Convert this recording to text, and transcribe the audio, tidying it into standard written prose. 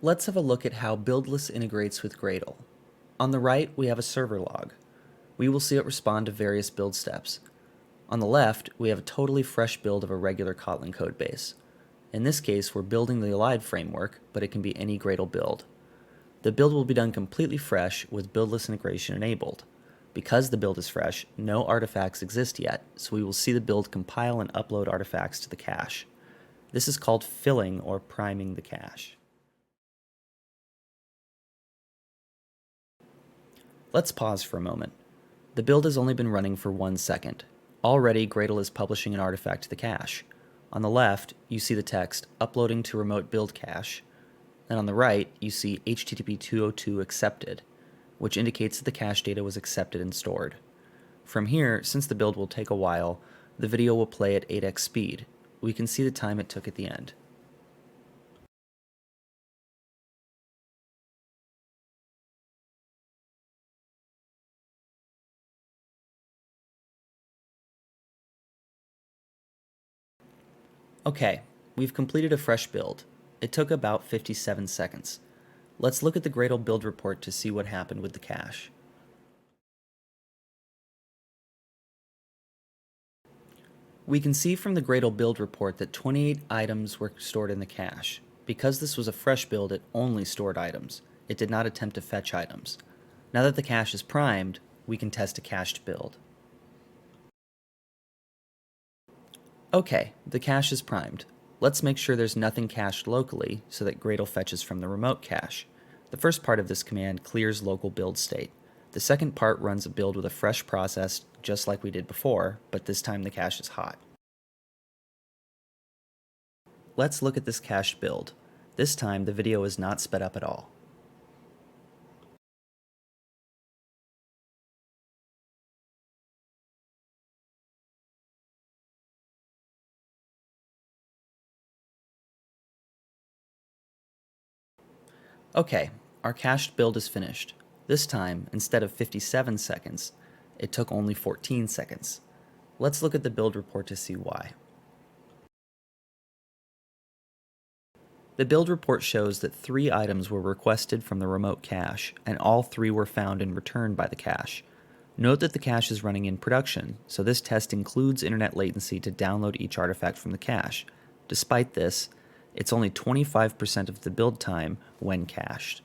Let's have a look at how Buildless integrates with Gradle. On the right, we have a server log. We will see it respond to various build steps. On the left, we have a totally fresh build of a regular Kotlin codebase. In this case, we're building the Elide framework, but it can be any Gradle build. The build will be done completely fresh with Buildless integration enabled. Because the build is fresh, no artifacts exist yet, so we will see the build compile and upload artifacts to the cache. This is called filling or priming the cache. Let's pause for a moment. The build has only been running for 1 second. Already, Gradle is publishing an artifact to the cache. On the left, you see the text, uploading to remote build cache. And on the right, you see HTTP 202 accepted, which indicates that the cache data was accepted and stored. From here, since the build will take a while, the video will play at 8x speed. We can see the time it took at the end. Okay, we've completed a fresh build. It took about 57 seconds. Let's look at the Gradle build report to see what happened with the cache. We can see from the Gradle build report that 28 items were stored in the cache. Because this was a fresh build, it only stored items. It did not attempt to fetch items. Now that the cache is primed, we can test a cached build. Okay, the cache is primed. Let's make sure there's nothing cached locally so that Gradle fetches from the remote cache. The first part of this command clears local build state. The second part runs a build with a fresh process just like we did before, but this time the cache is hot. Let's look at this cached build. This time the video is not sped up at all. Okay, our cached build is finished. This time, instead of 57 seconds, it took only 14 seconds. Let's look at the build report to see why. The build report shows that 3 items were requested from the remote cache, and all 3 were found and returned by the cache. Note that the cache is running in production, so this test includes internet latency to download each artifact from the cache. Despite this, it's only 25% of the build time when cached.